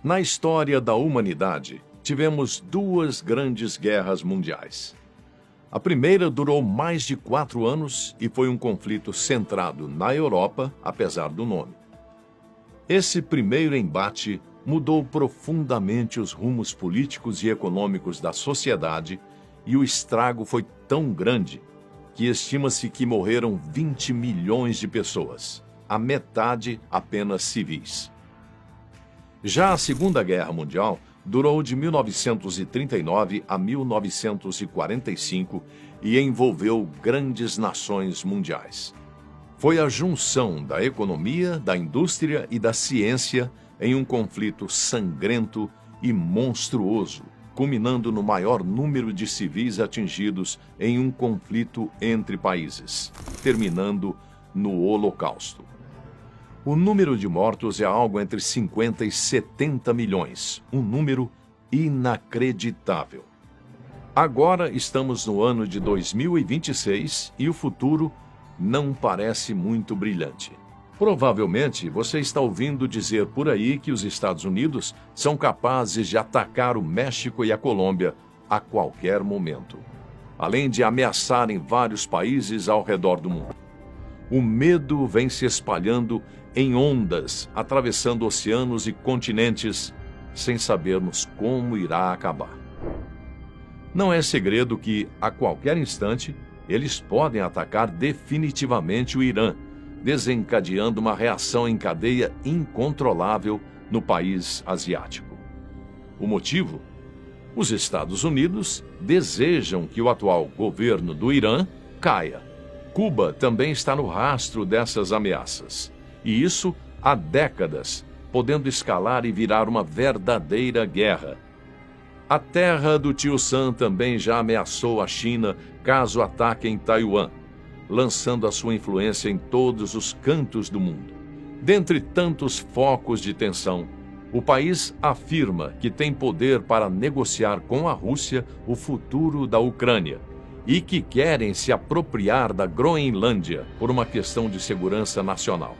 Na história da humanidade, tivemos duas grandes guerras mundiais. A primeira durou mais de 4 anos e foi um conflito centrado na Europa, apesar do nome. Esse primeiro embate mudou profundamente os rumos políticos e econômicos da sociedade e o estrago foi tão grande que estima-se que morreram 20 milhões de pessoas, a metade apenas civis. Já a Segunda Guerra Mundial durou de 1939 a 1945 e envolveu grandes nações mundiais. Foi a junção da economia, da indústria e da ciência em um conflito sangrento e monstruoso, culminando no maior número de civis atingidos em um conflito entre países, terminando no Holocausto. O número de mortos é algo entre 50 e 70 milhões, um número inacreditável. Agora estamos no ano de 2026 e o futuro não parece muito brilhante. Provavelmente você está ouvindo dizer por aí que os Estados Unidos são capazes de atacar o México e a Colômbia a qualquer momento, além de ameaçarem vários países ao redor do mundo. O medo vem se espalhando em ondas, atravessando oceanos e continentes, sem sabermos como irá acabar. Não é segredo que, a qualquer instante, eles podem atacar definitivamente o Irã, desencadeando uma reação em cadeia incontrolável no país asiático. O motivo? Os Estados Unidos desejam que o atual governo do Irã caia. Cuba também está no rastro dessas ameaças. E isso há décadas, podendo escalar e virar uma verdadeira guerra. A terra do tio Sam também já ameaçou a China caso ataquem Taiwan, lançando a sua influência em todos os cantos do mundo. Dentre tantos focos de tensão, o país afirma que tem poder para negociar com a Rússia o futuro da Ucrânia e que querem se apropriar da Groenlândia por uma questão de segurança nacional.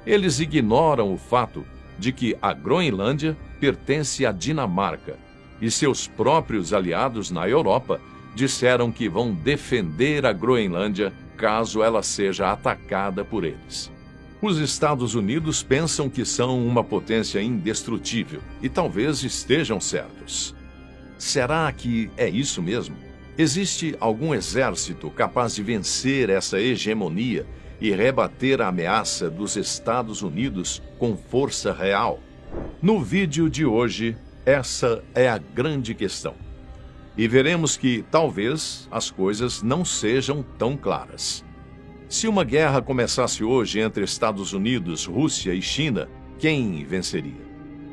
Eles ignoram o fato de que a Groenlândia pertence à Dinamarca e seus próprios aliados na Europa disseram que vão defender a Groenlândia caso ela seja atacada por eles. Os Estados Unidos pensam que são uma potência indestrutível e talvez estejam certos. Será que é isso mesmo? Existe algum exército capaz de vencer essa hegemonia e rebater a ameaça dos Estados Unidos com força real? No vídeo de hoje, essa é a grande questão. E veremos que, talvez, as coisas não sejam tão claras. Se uma guerra começasse hoje entre Estados Unidos, Rússia e China, quem venceria?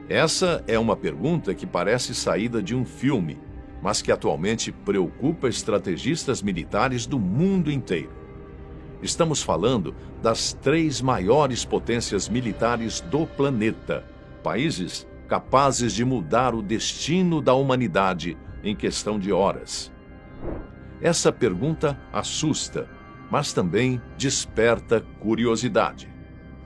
Essa é uma pergunta que parece saída de um filme, mas que atualmente preocupa estrategistas militares do mundo inteiro. Estamos falando das 3 maiores potências militares do planeta, países capazes de mudar o destino da humanidade em questão de horas. Essa pergunta assusta, mas também desperta curiosidade.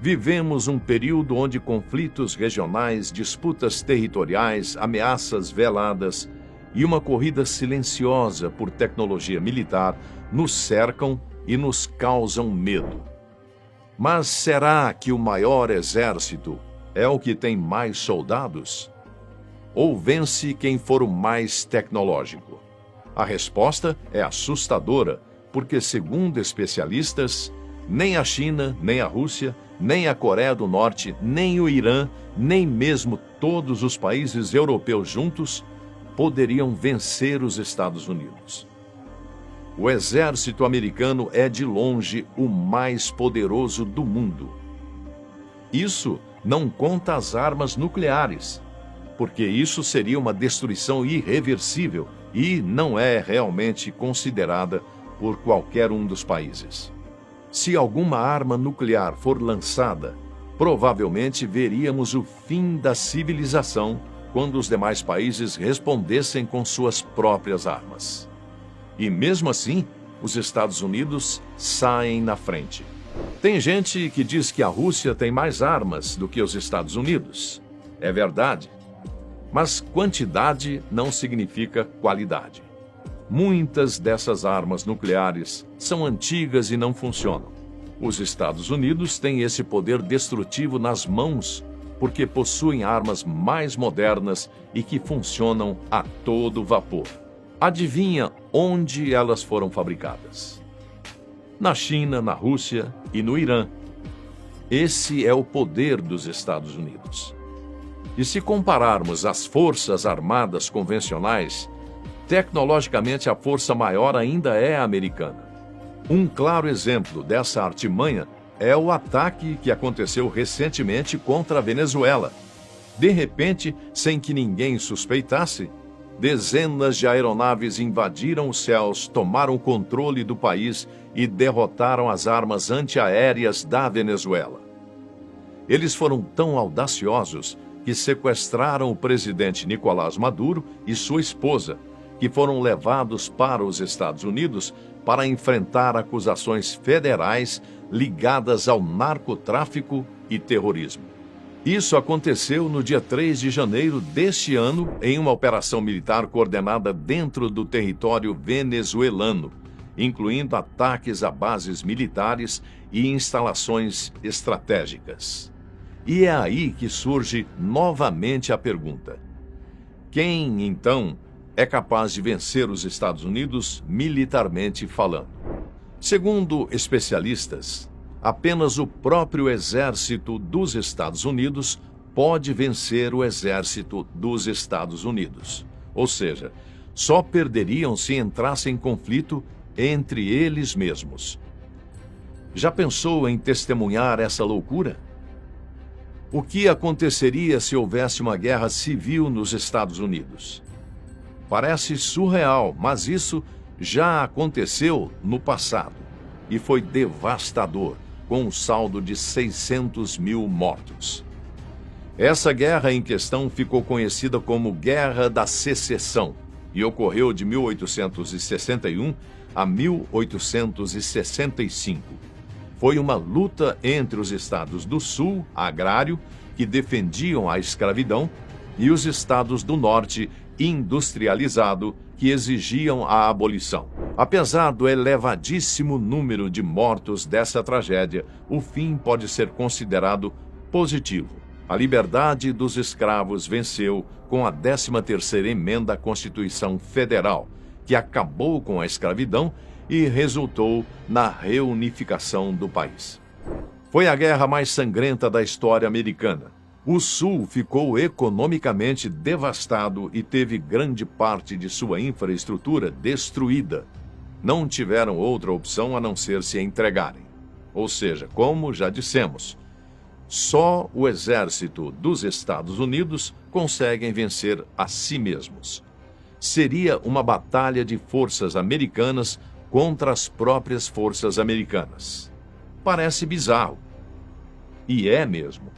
Vivemos um período onde conflitos regionais, disputas territoriais, ameaças veladas e uma corrida silenciosa por tecnologia militar nos cercam e nos causam medo. Mas será que o maior exército é o que tem mais soldados? Ou vence quem for o mais tecnológico? A resposta é assustadora, porque, segundo especialistas, nem a China, nem a Rússia, nem a Coreia do Norte, nem o Irã, nem mesmo todos os países europeus juntos poderiam vencer os Estados Unidos. O exército americano é, de longe, o mais poderoso do mundo. Isso não conta as armas nucleares, porque isso seria uma destruição irreversível e não é realmente considerada por qualquer um dos países. Se alguma arma nuclear for lançada, provavelmente veríamos o fim da civilização quando os demais países respondessem com suas próprias armas. E mesmo assim, os Estados Unidos saem na frente. Tem gente que diz que a Rússia tem mais armas do que os Estados Unidos. É verdade, Mas quantidade não significa qualidade. Muitas dessas armas nucleares são antigas e não funcionam. Os Estados Unidos têm esse poder destrutivo nas mãos porque possuem armas mais modernas e que funcionam a todo vapor. Adivinha onde elas foram fabricadas? Na China, na Rússia e no Irã. Esse é o poder dos Estados Unidos. E se compararmos as forças armadas convencionais, tecnologicamente a força maior ainda é a americana. Um claro exemplo dessa artimanha é o ataque que aconteceu recentemente contra a Venezuela. De repente, sem que ninguém suspeitasse, dezenas de aeronaves invadiram os céus, tomaram o controle do país e derrotaram as armas antiaéreas da Venezuela. Eles foram tão audaciosos que sequestraram o presidente Nicolás Maduro e sua esposa, que foram levados para os Estados Unidos para enfrentar acusações federais ligadas ao narcotráfico e terrorismo. Isso aconteceu no dia 3 de janeiro deste ano, em uma operação militar coordenada dentro do território venezuelano, incluindo ataques a bases militares e instalações estratégicas. E é aí que surge novamente a pergunta: quem, então, é capaz de vencer os Estados Unidos militarmente falando? Segundo especialistas, apenas o próprio exército dos Estados Unidos pode vencer o exército dos Estados Unidos. Ou seja, só perderiam se entrassem em conflito entre eles mesmos. Já pensou em testemunhar essa loucura? O que aconteceria se houvesse uma guerra civil nos Estados Unidos? Parece surreal, mas isso já aconteceu no passado e foi devastador, com um saldo de 600 mil mortos. Essa guerra em questão ficou conhecida como Guerra da Secessão e ocorreu de 1861 a 1865. Foi uma luta entre os estados do Sul, agrário, que defendiam a escravidão, e os estados do Norte, industrializado, que exigiam a abolição. Apesar do elevadíssimo número de mortos dessa tragédia, o fim pode ser considerado positivo. A liberdade dos escravos venceu com a 13ª Emenda à Constituição Federal, que acabou com a escravidão e resultou na reunificação do país. Foi a guerra mais sangrenta da história americana. O Sul ficou economicamente devastado e teve grande parte de sua infraestrutura destruída. Não tiveram outra opção a não ser se entregarem. Ou seja, como já dissemos, só o exército dos Estados Unidos consegue vencer a si mesmos. Seria uma batalha de forças americanas contra as próprias forças americanas. Parece bizarro. E é mesmo.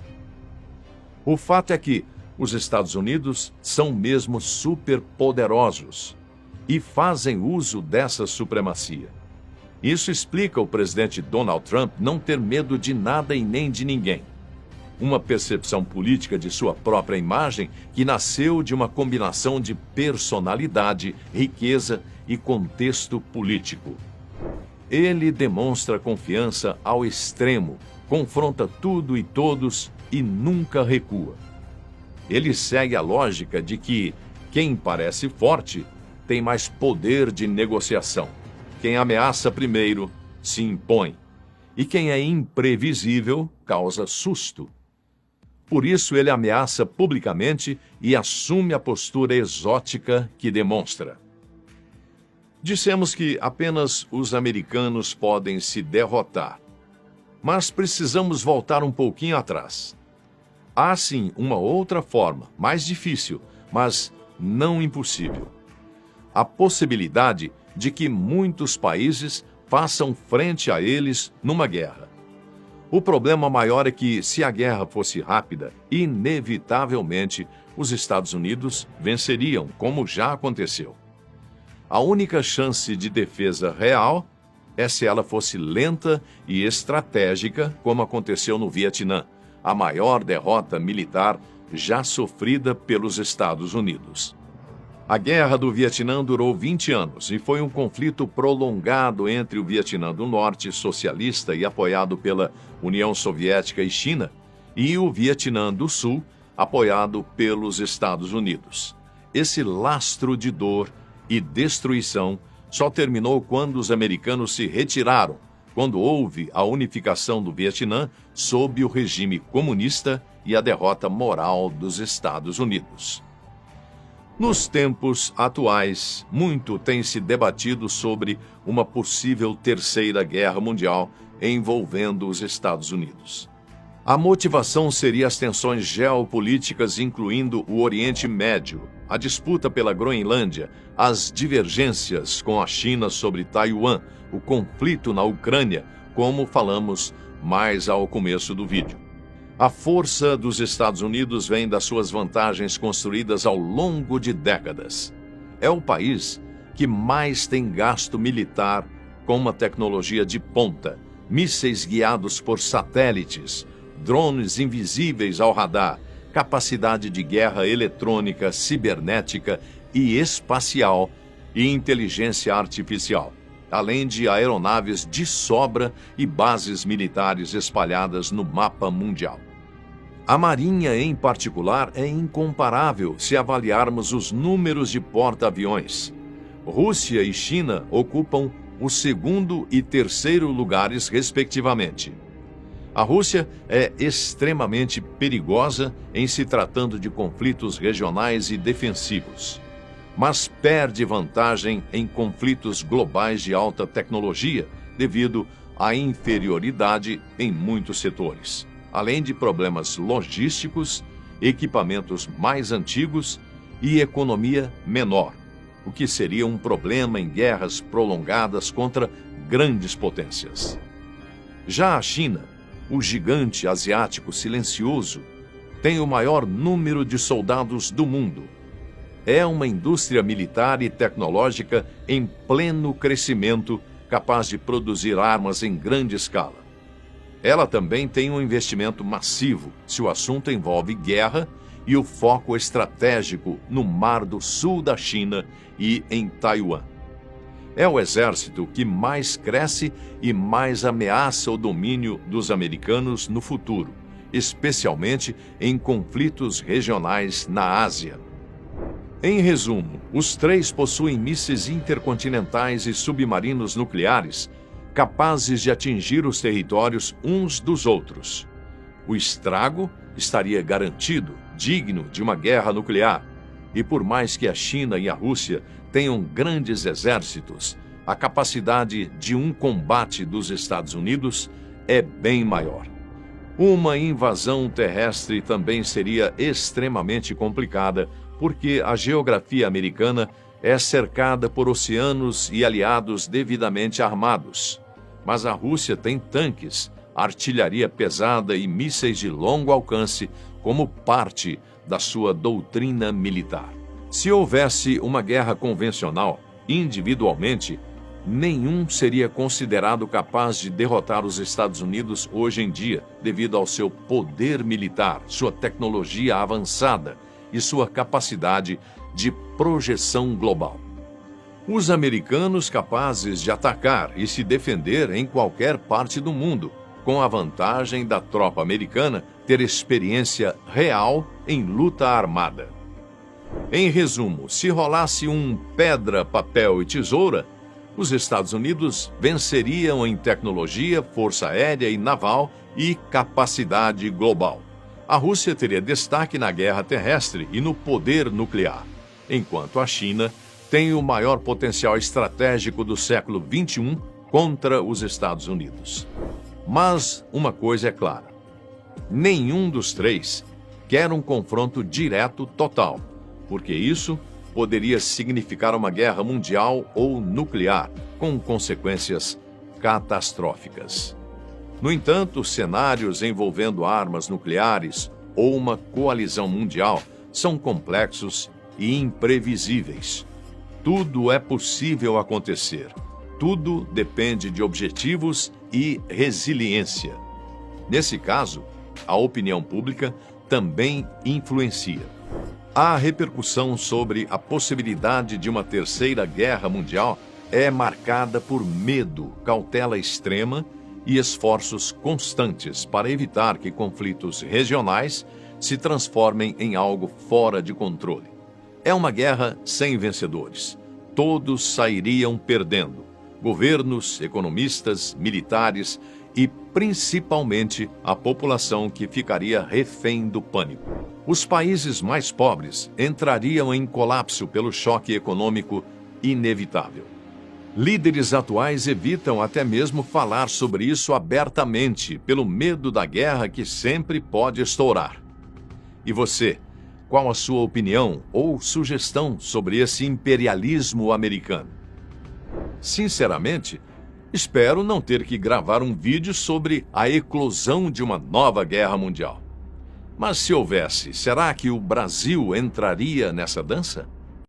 O fato é que os Estados Unidos são mesmo superpoderosos e fazem uso dessa supremacia. Isso explica o presidente Donald Trump não ter medo de nada e nem de ninguém. Uma percepção política de sua própria imagem que nasceu de uma combinação de personalidade, riqueza e contexto político. Ele demonstra confiança ao extremo, confronta tudo e todos e nunca recua. Ele segue a lógica de que quem parece forte tem mais poder de negociação. Quem ameaça primeiro se impõe. E quem é imprevisível causa susto. Por isso ele ameaça publicamente e assume a postura exótica que demonstra. Dissemos que apenas os americanos podem se derrotar. Mas precisamos voltar um pouquinho atrás. Há sim uma outra forma, mais difícil, mas não impossível. A possibilidade de que muitos países façam frente a eles numa guerra. O problema maior é que, se a guerra fosse rápida, inevitavelmente os Estados Unidos venceriam, como já aconteceu. A única chance de defesa real é se ela fosse lenta e estratégica, como aconteceu no Vietnã, a maior derrota militar já sofrida pelos Estados Unidos. A Guerra do Vietnã durou 20 anos e foi um conflito prolongado entre o Vietnã do Norte, socialista e apoiado pela União Soviética e China, e o Vietnã do Sul, apoiado pelos Estados Unidos. Esse lastro de dor e destruição só terminou quando os americanos se retiraram, quando houve a unificação do Vietnã sob o regime comunista e a derrota moral dos Estados Unidos. Nos tempos atuais, muito tem se debatido sobre uma possível terceira guerra mundial envolvendo os Estados Unidos. A motivação seria as tensões geopolíticas, incluindo o Oriente Médio, a disputa pela Groenlândia, as divergências com a China sobre Taiwan, o conflito na Ucrânia, como falamos mais ao começo do vídeo. A força dos Estados Unidos vem das suas vantagens construídas ao longo de décadas. É o país que mais tem gasto militar com uma tecnologia de ponta, mísseis guiados por satélites, drones invisíveis ao radar, capacidade de guerra eletrônica, cibernética e espacial e inteligência artificial, além de aeronaves de sobra e bases militares espalhadas no mapa mundial. A Marinha, em particular, é incomparável se avaliarmos os números de porta-aviões. Rússia e China ocupam o segundo e terceiro lugares, respectivamente. A Rússia é extremamente perigosa em se tratando de conflitos regionais e defensivos, mas perde vantagem em conflitos globais de alta tecnologia devido à inferioridade em muitos setores, além de problemas logísticos, equipamentos mais antigos e economia menor, o que seria um problema em guerras prolongadas contra grandes potências. Já a China, o gigante asiático silencioso, tem o maior número de soldados do mundo. É uma indústria militar e tecnológica em pleno crescimento, capaz de produzir armas em grande escala. Ela também tem um investimento massivo, se o assunto envolve guerra, e o foco estratégico no Mar do Sul da China e em Taiwan. É o exército que mais cresce e mais ameaça o domínio dos americanos no futuro, especialmente em conflitos regionais na Ásia. Em resumo, os três possuem mísseis intercontinentais e submarinos nucleares capazes de atingir os territórios uns dos outros. O estrago estaria garantido, digno de uma guerra nuclear, e por mais que a China e a Rússia tenham grandes exércitos, a capacidade de um combate dos Estados Unidos é bem maior. Uma invasão terrestre também seria extremamente complicada, porque a geografia americana é cercada por oceanos e aliados devidamente armados. Mas a Rússia tem tanques, artilharia pesada e mísseis de longo alcance como parte da sua doutrina militar. Se houvesse uma guerra convencional, individualmente, nenhum seria considerado capaz de derrotar os Estados Unidos hoje em dia, devido ao seu poder militar, sua tecnologia avançada e sua capacidade de projeção global. Os americanos capazes de atacar e se defender em qualquer parte do mundo, com a vantagem da tropa americana ter experiência real em luta armada. Em resumo, se rolasse um pedra, papel e tesoura, os Estados Unidos venceriam em tecnologia, força aérea e naval e capacidade global. A Rússia teria destaque na guerra terrestre e no poder nuclear, enquanto a China tem o maior potencial estratégico do século XXI contra os Estados Unidos. Mas uma coisa é clara: nenhum dos três quer um confronto direto total, porque isso poderia significar uma guerra mundial ou nuclear, com consequências catastróficas. No entanto, cenários envolvendo armas nucleares ou uma coalizão mundial são complexos e imprevisíveis. Tudo é possível acontecer. Tudo depende de objetivos e resiliência. Nesse caso, a opinião pública também influencia. A repercussão sobre a possibilidade de uma terceira guerra mundial é marcada por medo, cautela extrema e esforços constantes para evitar que conflitos regionais se transformem em algo fora de controle. É uma guerra sem vencedores. Todos sairiam perdendo: governos, economistas, militares e, principalmente, a população, que ficaria refém do pânico. Os países mais pobres entrariam em colapso pelo choque econômico inevitável. Líderes atuais evitam até mesmo falar sobre isso abertamente, pelo medo da guerra que sempre pode estourar. E você, qual a sua opinião ou sugestão sobre esse imperialismo americano? Sinceramente, espero não ter que gravar um vídeo sobre a eclosão de uma nova guerra mundial. Mas se houvesse, será que o Brasil entraria nessa dança?